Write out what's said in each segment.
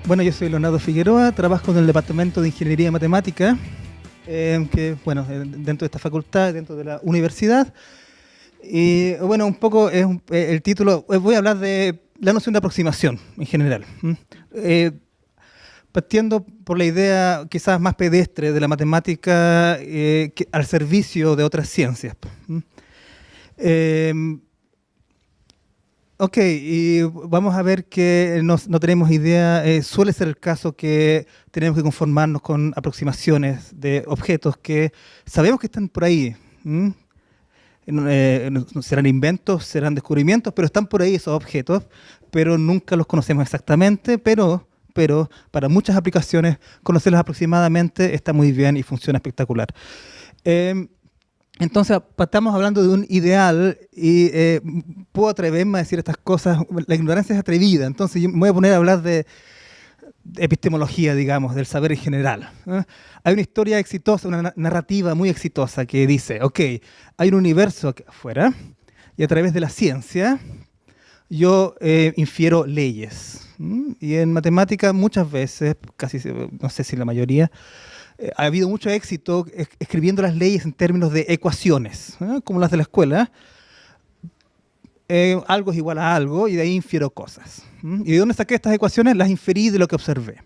Bueno, yo soy Leonardo Figueroa, trabajo en el Departamento de Ingeniería Matemática, dentro de esta facultad, dentro de la universidad. Y bueno, un poco es el título, voy a hablar de la noción de aproximación en general. Partiendo por la idea quizás más pedestre de la matemática al servicio de otras ciencias. Ok, y vamos a ver que no tenemos idea, suele ser el caso que tenemos que conformarnos con aproximaciones de objetos que sabemos que están por ahí. Serán inventos, serán descubrimientos, pero están por ahí esos objetos, pero nunca los conocemos exactamente, pero para muchas aplicaciones conocerlos aproximadamente está muy bien y funciona espectacular. Entonces, estamos hablando de un ideal y puedo atreverme a decir estas cosas. La ignorancia es atrevida, entonces yo me voy a poner a hablar de epistemología, digamos, del saber en general. Hay una historia exitosa, una narrativa muy exitosa que dice, ok, hay un universo aquí afuera y a través de la ciencia yo infiero leyes. Y en matemática muchas veces, casi no sé si la mayoría, ha habido mucho éxito escribiendo las leyes en términos de ecuaciones, como las de la escuela. Algo es igual a algo y de ahí infiero cosas. ¿Y de dónde saqué estas ecuaciones? Las inferí de lo que observé.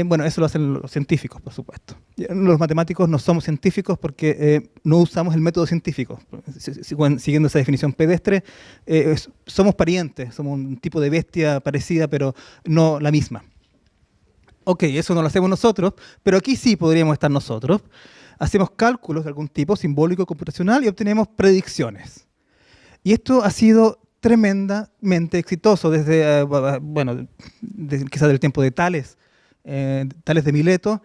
Bueno, eso lo hacen los científicos, por supuesto. Los matemáticos no somos científicos porque no usamos el método científico. Siguiendo esa definición pedestre, somos parientes, somos un tipo de bestia parecida, pero no la misma. Ok, eso no lo hacemos nosotros, pero aquí sí podríamos estar nosotros. Hacemos cálculos de algún tipo, simbólico, computacional, y obtenemos predicciones. Y esto ha sido tremendamente exitoso desde, quizás del tiempo de Tales, Tales de Mileto,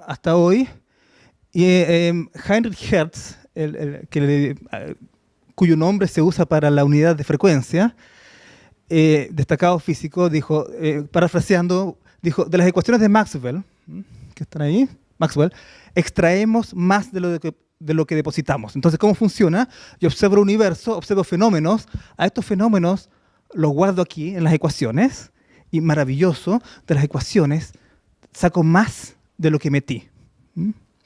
hasta hoy. Y Heinrich Hertz, cuyo nombre se usa para la unidad de frecuencia, destacado físico, dijo, parafraseando, dijo, de las ecuaciones de Maxwell, que están ahí, Maxwell, extraemos más de lo que depositamos. Entonces, ¿cómo funciona? Yo observo el universo, observo fenómenos, a estos fenómenos los guardo aquí en las ecuaciones, y maravilloso, de las ecuaciones saco más de lo que metí.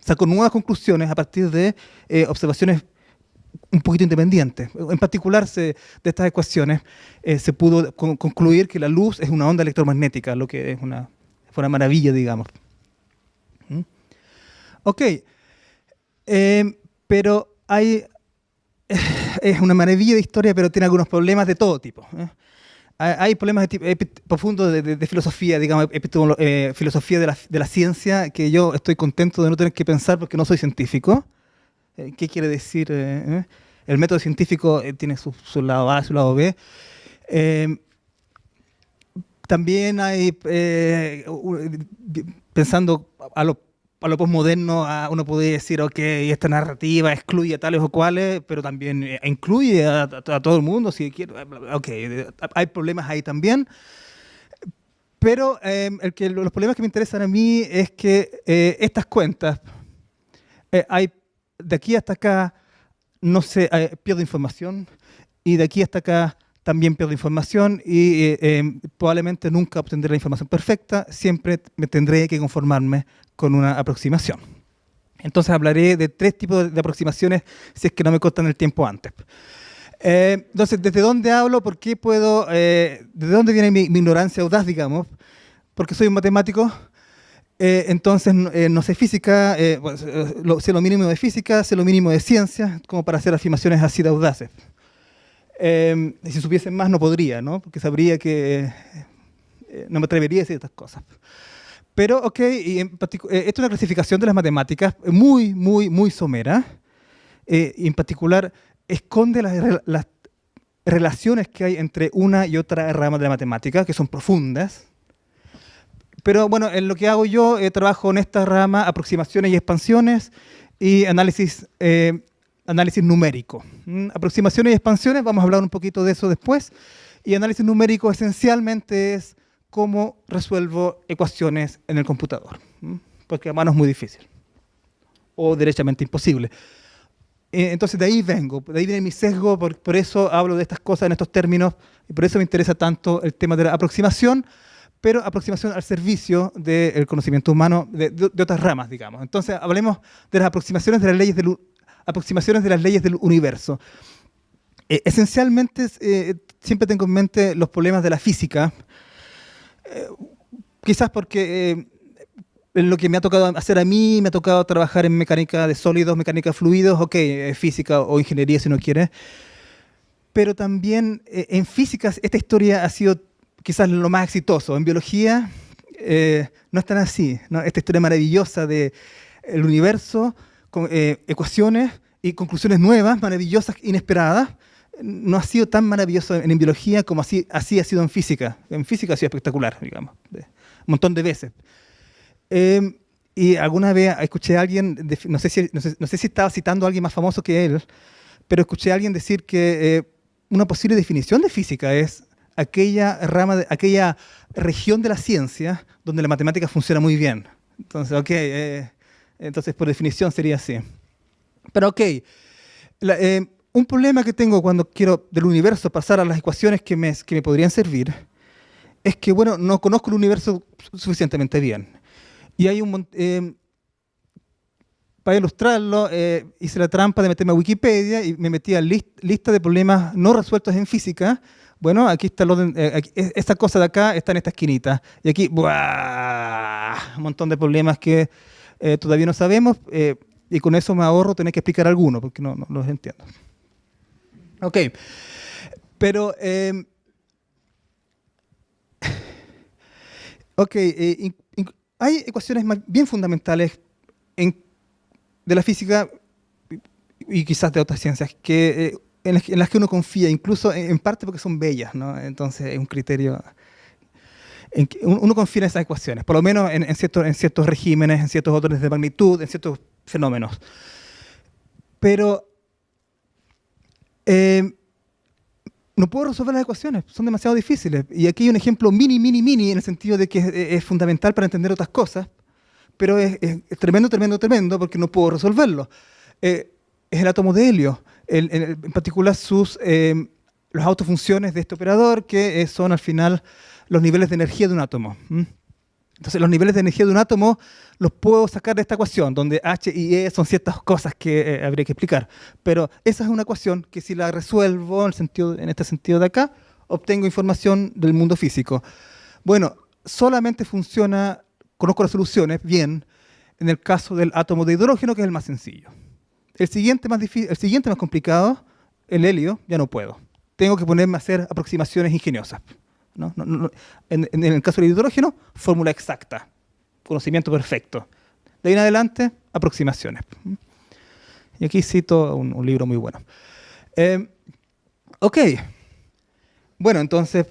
Saco nuevas conclusiones a partir de observaciones un poquito independientes. En particular, de estas ecuaciones se pudo concluir que la luz es una onda electromagnética, lo que fue una maravilla, digamos. Ok, pero es una maravilla de historia, pero tiene algunos problemas de todo tipo. Hay problemas profundos de filosofía, digamos, filosofía de la ciencia, que yo estoy contento de no tener que pensar porque no soy científico. ¿Qué quiere decir? El método científico tiene su lado A y su lado B. También hay, pensando a lo posmoderno, uno podría decir, ok, esta narrativa excluye a tales o cuales, pero también incluye a todo el mundo, si quiere. Ok, hay problemas ahí también. Pero los problemas que me interesan a mí es que estas cuentas, de aquí hasta acá, no sé, pierdo información, y de aquí hasta acá también pierdo información, y probablemente nunca obtendré la información perfecta, siempre me tendré que conformarme con una aproximación. Entonces hablaré de 3 tipos de aproximaciones si es que no me cortan el tiempo antes. Entonces, ¿desde dónde hablo? ¿Por qué puedo? ¿De dónde viene mi ignorancia audaz, digamos? Porque soy un matemático. Entonces no sé física, sé lo mínimo de física, sé lo mínimo de ciencia, como para hacer afirmaciones así de audaces. Si supiese más no podría, ¿no? Porque sabría que no me atrevería a decir estas cosas. Pero, ok, esto es una clasificación de las matemáticas muy, muy, muy somera. Y en particular, esconde las relaciones que hay entre una y otra rama de la matemática, que son profundas. Pero bueno, en lo que hago yo, trabajo en esta rama, aproximaciones y expansiones, y análisis numérico. Aproximaciones y expansiones, vamos a hablar un poquito de eso después. Y análisis numérico esencialmente es cómo resuelvo ecuaciones en el computador. Porque a mano es muy difícil. O derechamente imposible. Entonces de ahí vengo, de ahí viene mi sesgo, por eso hablo de estas cosas en estos términos, y por eso me interesa tanto el tema de la aproximación, pero aproximación al servicio del conocimiento humano de otras ramas, digamos. Entonces hablemos de las aproximaciones de las leyes del universo. Esencialmente, siempre tengo en mente los problemas de la física, quizás porque en lo que me ha tocado hacer a mí, me ha tocado trabajar en mecánica de sólidos, mecánica de fluidos, física o ingeniería si uno quiere, pero también en física esta historia ha sido quizás lo más exitoso. En biología no es tan así, ¿no? Esta historia maravillosa del universo, con ecuaciones y conclusiones nuevas, maravillosas, inesperadas, no ha sido tan maravilloso en biología como así ha sido en física. En física ha sido espectacular, digamos, un montón de veces. Y alguna vez escuché a alguien, no sé si estaba citando a alguien más famoso que él, pero escuché a alguien decir que una posible definición de física es aquella región de la ciencia donde la matemática funciona muy bien. Entonces, entonces por definición sería así. Pero un problema que tengo cuando quiero del universo pasar a las ecuaciones que me podrían servir es que, bueno, no conozco el universo suficientemente bien. Y hay para ilustrarlo, hice la trampa de meterme a Wikipedia y me metí a lista de problemas no resueltos en física. Bueno, aquí está esta cosa de acá está en esta esquinita. Y aquí, ¡buah!, un montón de problemas que todavía no sabemos. Y con eso me ahorro tener que explicar algunos, porque no los entiendo. Ok, pero... hay ecuaciones bien fundamentales de la física y quizás de otras ciencias en las que uno confía, incluso en parte porque son bellas, ¿no? Entonces es un criterio en que uno confía en esas ecuaciones, por lo menos en ciertos regímenes, en ciertos órdenes de magnitud, en ciertos fenómenos. Pero no puedo resolver las ecuaciones, son demasiado difíciles. Y aquí hay un ejemplo mini, en el sentido de que es fundamental para entender otras cosas, pero es tremendo, porque no puedo resolverlo. Es el átomo de helio, en particular las autofunciones de este operador, que son al final los niveles de energía de un átomo. Entonces, los niveles de energía de un átomo los puedo sacar de esta ecuación, donde H y E son ciertas cosas que habría que explicar. Pero esa es una ecuación que si la resuelvo en este sentido de acá, obtengo información del mundo físico. Bueno, solamente funciona, conozco las soluciones bien, en el caso del átomo de hidrógeno, que es el más sencillo. El siguiente más complicado, el helio, ya no puedo. Tengo que ponerme a hacer aproximaciones ingeniosas. ¿No? En el caso del hidrógeno, fórmula exacta, conocimiento perfecto. De ahí en adelante, aproximaciones. Y aquí cito un libro muy bueno. Bueno, entonces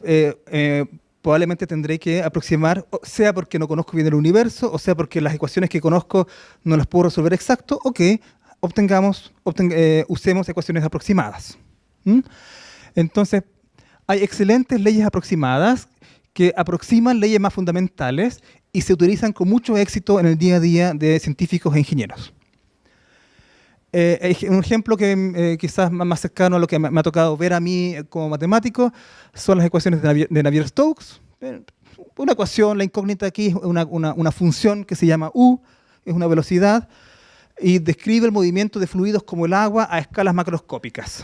probablemente tendré que aproximar, sea porque no conozco bien el universo, o sea porque las ecuaciones que conozco no las puedo resolver exacto, o que usemos ecuaciones aproximadas. Entonces, hay excelentes leyes aproximadas que aproximan leyes más fundamentales y se utilizan con mucho éxito en el día a día de científicos e ingenieros. Un ejemplo que quizás más cercano a lo que me ha tocado ver a mí como matemático son las ecuaciones de Navier-Stokes. Una ecuación, la incógnita aquí es una función que se llama U, es una velocidad, y describe el movimiento de fluidos como el agua a escalas macroscópicas.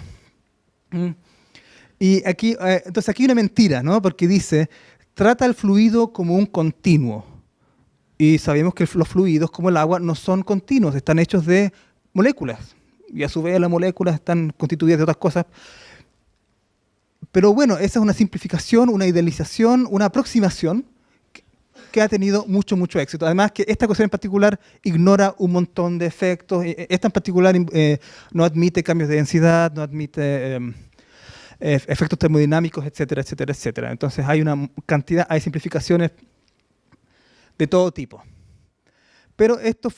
Y entonces aquí hay una mentira, ¿no? Porque dice, trata el fluido como un continuo. Y sabemos que los fluidos, como el agua, no son continuos, están hechos de moléculas. Y a su vez las moléculas están constituidas de otras cosas. Pero bueno, esa es una simplificación, una idealización, una aproximación que ha tenido mucho éxito. Además que esta ecuación en particular ignora un montón de efectos. Esta en particular no admite cambios de densidad, no admite efectos termodinámicos, etcétera. Entonces hay simplificaciones de todo tipo. Pero esto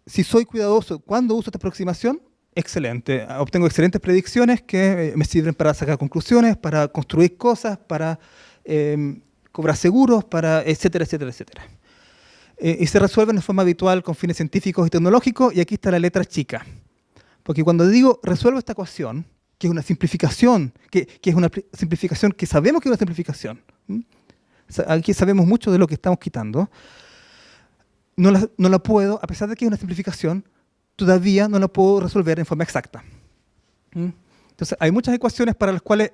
si soy cuidadoso cuando uso esta aproximación, excelente. Obtengo excelentes predicciones que me sirven para sacar conclusiones, para construir cosas, para cobrar seguros, para etcétera. Y se resuelven de forma habitual con fines científicos y tecnológicos, y aquí está la letra chica. Porque cuando digo resuelvo esta ecuación, que es una simplificación, que es una simplificación que sabemos que es una simplificación, aquí sabemos mucho de lo que estamos quitando, no la puedo, a pesar de que es una simplificación, todavía no la puedo resolver en forma exacta. Entonces, hay muchas ecuaciones para las cuales,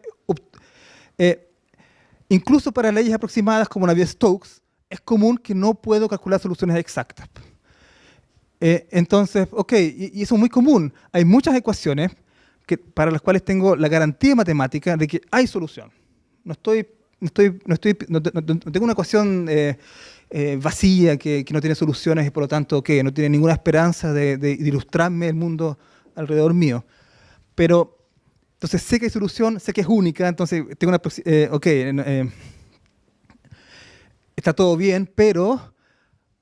incluso para leyes aproximadas como la Navier-Stokes, es común que no puedo calcular soluciones exactas. Entonces, ok, y eso es muy común. Hay muchas ecuaciones para las cuales tengo la garantía matemática de que hay solución. No tengo una ecuación vacía que no tiene soluciones y por lo tanto que no tiene ninguna esperanza de ilustrarme el mundo alrededor mío. Pero, entonces sé que hay solución, sé que es única, entonces tengo una... está todo bien, pero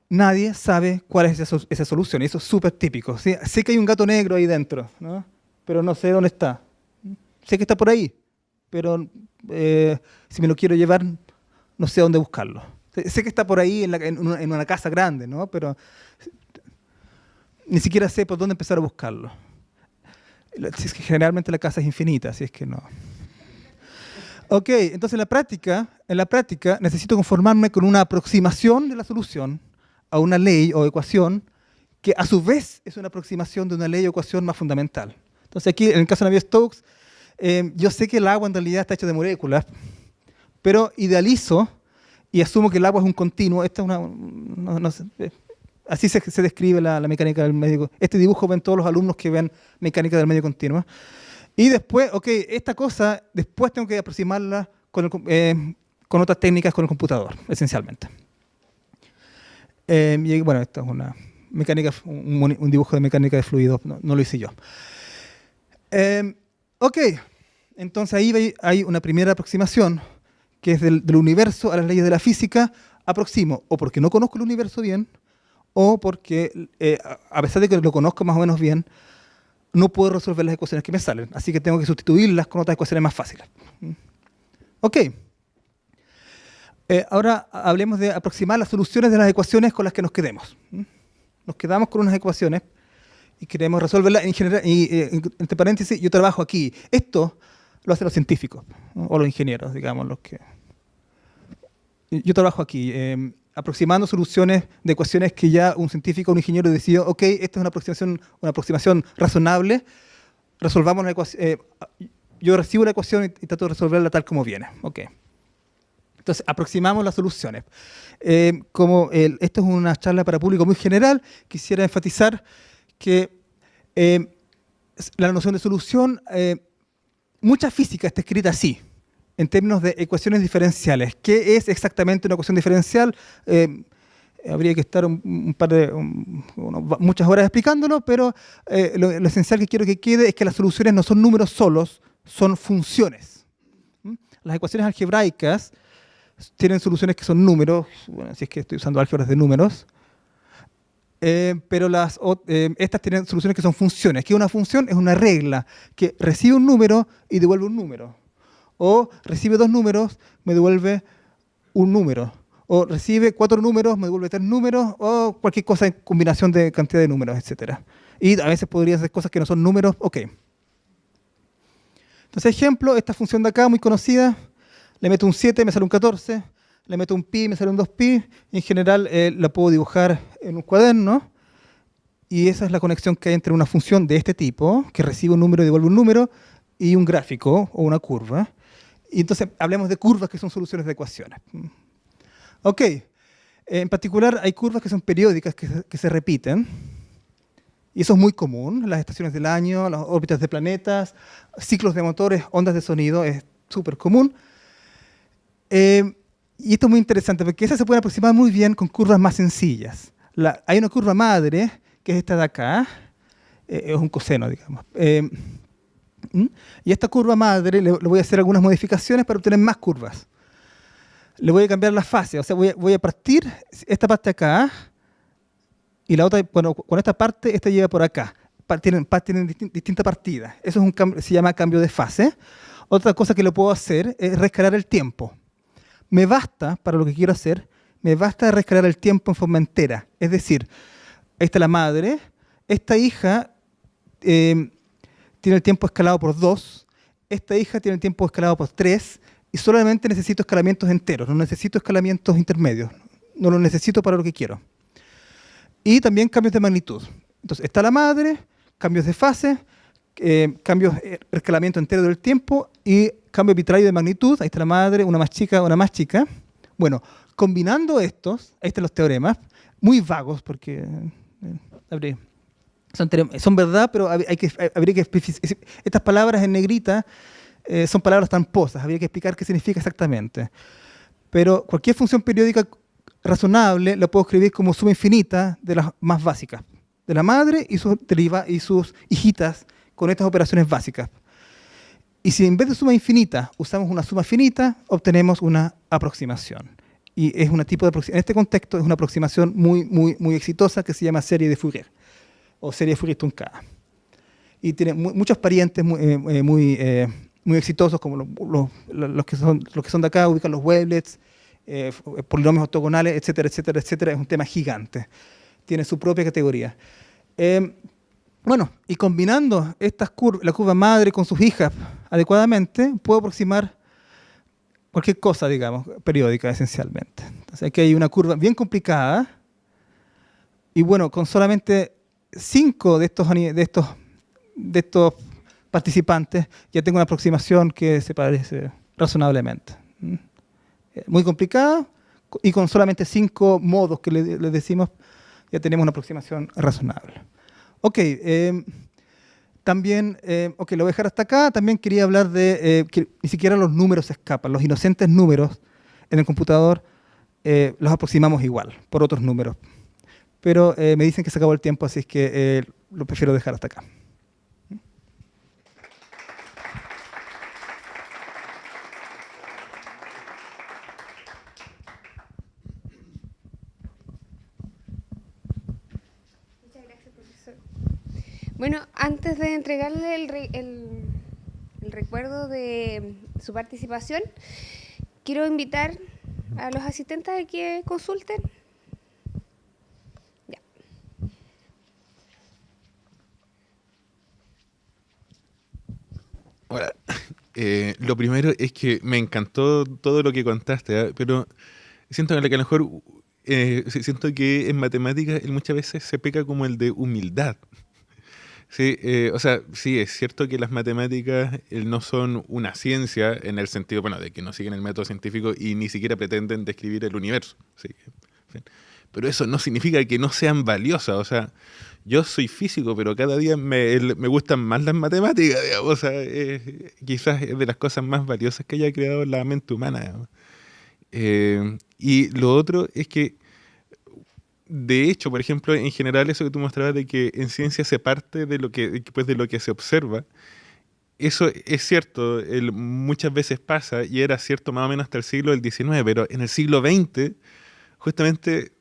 nadie sabe cuál es esa solución. Y eso es súper típico, ¿sí? Sé que hay un gato negro ahí dentro, ¿no? Pero no sé dónde está. Sé que está por ahí, pero si me lo quiero llevar, no sé dónde buscarlo. Sé que está por ahí en una casa grande, ¿no? Pero ni siquiera sé por dónde empezar a buscarlo. Es que generalmente la casa es infinita, así es que no. Ok, entonces en la práctica necesito conformarme con una aproximación de la solución a una ley o ecuación que a su vez es una aproximación de una ley o ecuación más fundamental. Entonces aquí, en el caso de Navier-Stokes, yo sé que el agua en realidad está hecha de moléculas, pero idealizo y asumo que el agua es un continuo. Esta es no sé, así se describe la mecánica del medio. Este dibujo ven todos los alumnos que ven mecánica del medio continua. Y después, ok, esta cosa, después tengo que aproximarla con otras técnicas con el computador, esencialmente. Y bueno, esto es una mecánica, un dibujo de mecánica de fluidos, no lo hice yo. Ok, entonces ahí hay una primera aproximación, que es del universo a las leyes de la física. Aproximo, o porque no conozco el universo bien, o porque, a pesar de que lo conozco más o menos bien, no puedo resolver las ecuaciones que me salen. Así que tengo que sustituirlas con otras ecuaciones más fáciles. Ok. Ahora hablemos de aproximar las soluciones de las ecuaciones con las que nos quedemos. Nos quedamos con unas ecuaciones y queremos resolverlas. En general, entre paréntesis, yo trabajo aquí. Esto lo hacen los científicos, ¿no? O los ingenieros, digamos, los que... Yo trabajo aquí, aproximando soluciones de ecuaciones que ya un científico o un ingeniero decidió, ok, esta es una aproximación razonable, resolvamos la ecuación. Yo recibo la ecuación y trato de resolverla tal como viene. Okay. Entonces, aproximamos las soluciones. Esto es una charla para público muy general, quisiera enfatizar que la noción de solución, mucha física está escrita así, en términos de ecuaciones diferenciales. ¿Qué es exactamente una ecuación diferencial? Habría que estar muchas horas explicándolo, pero lo esencial que quiero que quede es que las soluciones no son números solos, son funciones. Las ecuaciones algebraicas tienen soluciones que son números, bueno, si es que estoy usando álgebras de números, pero estas tienen soluciones que son funciones. ¿Qué es una función? Es una regla que recibe un número y devuelve un número. O recibe dos números, me devuelve un número. O recibe 4 números, me devuelve 3 números, o cualquier cosa en combinación de cantidad de números, etc. Y a veces podrían ser cosas que no son números. Ok. Entonces, ejemplo, esta función de acá, muy conocida, le meto un 7, me sale un 14, le meto un pi, me sale un 2pi, y en general la puedo dibujar en un cuaderno, y esa es la conexión que hay entre una función de este tipo, que recibe un número y devuelve un número, y un gráfico o una curva. Y entonces hablemos de curvas que son soluciones de ecuaciones. Ok, en particular hay curvas que son periódicas, que se repiten, y eso es muy común, las estaciones del año, las órbitas de planetas, ciclos de motores, ondas de sonido, es súper común. Y esto es muy interesante, porque esas se pueden aproximar muy bien con curvas más sencillas. Hay una curva madre, que es esta de acá, es un coseno, digamos. Y esta curva madre le voy a hacer algunas modificaciones para obtener más curvas. Le voy a cambiar la fase, o sea, voy a partir esta parte acá, y la otra, bueno, con esta parte, esta llega por acá. Tienen distinta partida. Eso es un cambio, se llama cambio de fase. Otra cosa que lo puedo hacer es reescalar el tiempo. Me basta, para lo que quiero hacer, me basta reescalar el tiempo en forma entera. Es decir, esta es la madre, esta hija tiene el tiempo escalado por 2, esta hija tiene el tiempo escalado por 3, y solamente necesito escalamientos enteros, no necesito escalamientos intermedios, no los necesito para lo que quiero. Y también cambios de magnitud. Entonces, está la madre, cambios de fase, cambios, escalamiento entero del tiempo y cambio arbitrario de magnitud. Ahí está la madre, una más chica, una más chica. Bueno, combinando estos, ahí están los teoremas, muy vagos porque son verdad, pero habría que especificar. Estas palabras en negrita son palabras tramposas, habría que explicar qué significa exactamente. Pero cualquier función periódica razonable la puedo escribir como suma infinita de las más básicas, de la madre y sus hijitas con estas operaciones básicas. Y si en vez de suma infinita usamos una suma finita, obtenemos una aproximación. Y es un tipo de aproximación. En este contexto es una aproximación muy exitosa que se llama serie de Fourier o serie de Fourier truncada. Y tiene muchos parientes muy exitosos, como los que son de acá, ubican los wavelets, polinomios ortogonales, etcétera, etcétera, etcétera. Es un tema gigante. Tiene su propia categoría. Bueno, y combinando la curva madre con sus hijas adecuadamente, puedo aproximar cualquier cosa, digamos, periódica esencialmente. Entonces aquí hay una curva bien complicada y bueno, con solamente 5 de estos participantes ya tengo una aproximación que se parece razonablemente. Muy complicada y con solamente 5 modos que le decimos ya tenemos una aproximación razonable. Ok, también, lo voy a dejar hasta acá. También quería hablar de que ni siquiera los números se escapan. Los inocentes números en el computador los aproximamos igual, por otros números. Pero me dicen que se acabó el tiempo, así es que lo prefiero dejar hasta acá. Bueno, antes de entregarle el recuerdo de su participación, quiero invitar a los asistentes a que consulten. Ya. Ahora, lo primero es que me encantó todo lo que contaste, pero siento que a lo mejor siento que en matemáticas muchas veces se peca como el de humildad. Sí, o sea, sí, es cierto que las matemáticas no son una ciencia en el sentido, bueno, de que no siguen el método científico y ni siquiera pretenden describir el universo. Sí, en fin. Pero eso no significa que no sean valiosas. O sea, yo soy físico, pero cada día me gustan más las matemáticas, digamos. O sea, quizás es de las cosas más valiosas que haya creado la mente humana, digamos. Y lo otro es que de hecho, por ejemplo, en general eso que tú mostrabas de que en ciencia se parte de lo que se observa, eso es cierto, muchas veces pasa y era cierto más o menos hasta el siglo del XIX, pero en el siglo XX, justamente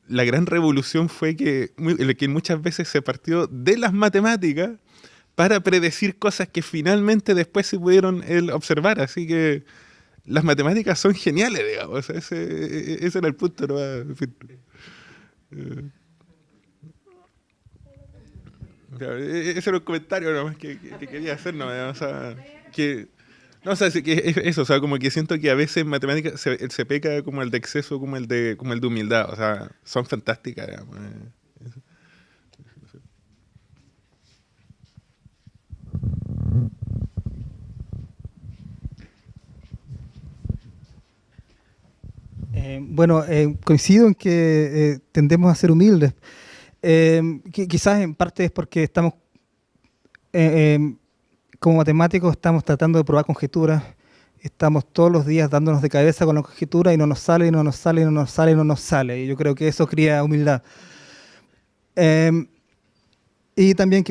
la gran revolución fue que muchas veces se partió de las matemáticas para predecir cosas que finalmente después se pudieron observar, así que las matemáticas son geniales, digamos, ese era el punto, ¿no? En fin. Ese era un comentario nomás que quería hacer, ¿no? O sea, no, o sea, que eso, o sea, como que siento que a veces en matemáticas se peca como el de exceso, como el de humildad, o sea, son fantásticas, digamos. Bueno, coincido en que tendemos a ser humildes. Quizás en parte es porque estamos, como matemáticos, estamos tratando de probar conjeturas. Estamos todos los días dándonos de cabeza con la conjetura y no nos sale, y no nos sale, y no nos sale, y no nos sale. Y yo creo que eso cría humildad. Y también,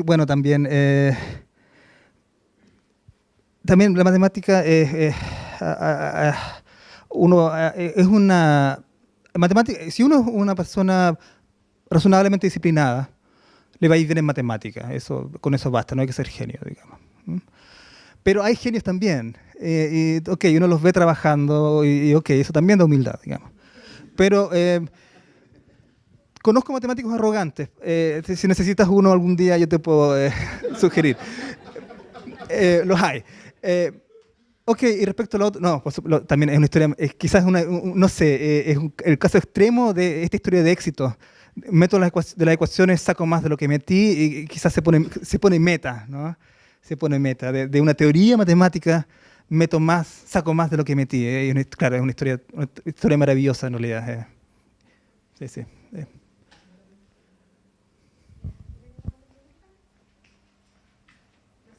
también la matemática es una matemática. Si uno es una persona razonablemente disciplinada, le va a ir bien en matemática. Con eso basta, no hay que ser genio, digamos. Pero hay genios también. Uno los ve trabajando y eso también da humildad, digamos. Pero conozco matemáticos arrogantes. Si necesitas uno algún día, yo te puedo sugerir. Los hay. Ok, y respecto a lo otro, no, también es una historia, quizás no sé, el caso extremo de esta historia de éxito. Meto de las ecuaciones, saco más de lo que metí y quizás se pone meta, ¿no? Se pone meta. De una teoría matemática meto más, saco más de lo que metí. Claro, es una historia maravillosa en realidad. Sí, sí. No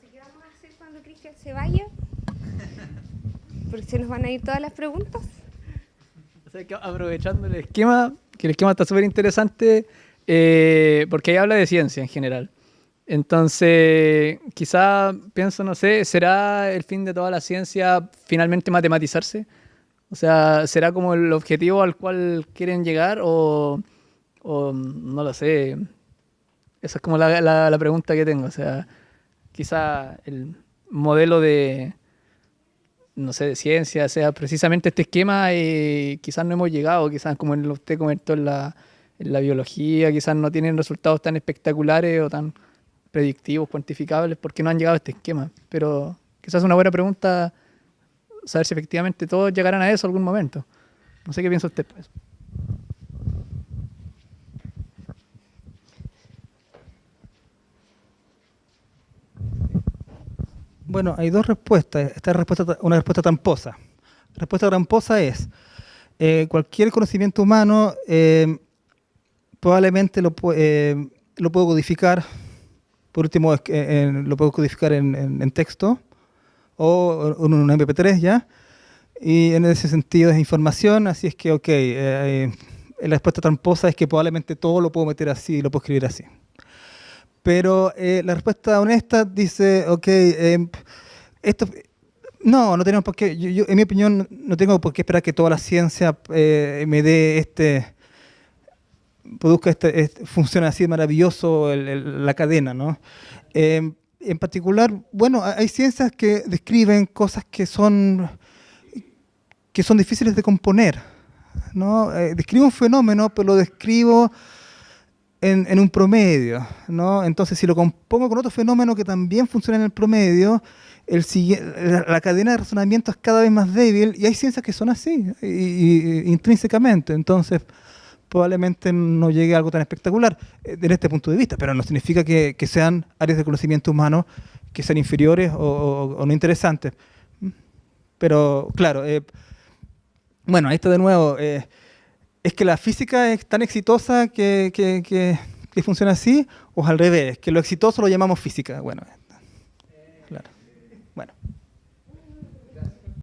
sé qué vamos a hacer cuando Cristian se vaya, porque se nos van a ir todas las preguntas. O sea, que aprovechando el esquema, que el esquema está súper interesante, porque ahí habla de ciencia en general. Entonces, quizá pienso, no sé, ¿será el fin de toda la ciencia finalmente matematizarse? O sea, ¿será como el objetivo al cual quieren llegar o no lo sé? Esa es como la pregunta que tengo. O sea, quizá el modelo de, no sé, de ciencia sea precisamente este esquema y quizás no hemos llegado, quizás como usted comentó en la biología, quizás no tienen resultados tan espectaculares o tan predictivos, cuantificables, porque no han llegado a este esquema. Pero quizás es una buena pregunta saber si efectivamente todos llegarán a eso en algún momento. No sé qué piensa usted. Pues. Bueno, hay dos respuestas. Una respuesta tramposa. La respuesta tramposa es, cualquier conocimiento humano probablemente lo puedo codificar, por último, lo puedo codificar en texto o en un MP3 ya, y en ese sentido es información, así es que, ok, la respuesta tramposa es que probablemente todo lo puedo meter así, lo puedo escribir así. Pero la respuesta honesta dice, ok, esto... No tenemos por qué, yo, en mi opinión, no tengo por qué esperar que toda la ciencia me dé produzca funcione así de maravilloso la cadena, ¿no? En particular, bueno, hay ciencias que describen cosas que son difíciles de componer, ¿no? Describo un fenómeno, pero lo describo en un promedio, ¿no? Entonces, si lo compongo con otro fenómeno que también funciona en el promedio, la cadena de razonamiento es cada vez más débil y hay ciencias que son así, intrínsecamente. Entonces, probablemente no llegue a algo tan espectacular desde este punto de vista, pero no significa que sean áreas de conocimiento humano que sean inferiores o no interesantes. Pero, claro, bueno, ahí está de nuevo. ¿Es que la física es tan exitosa que funciona así? ¿O es al revés? Que lo exitoso lo llamamos física. Bueno, claro.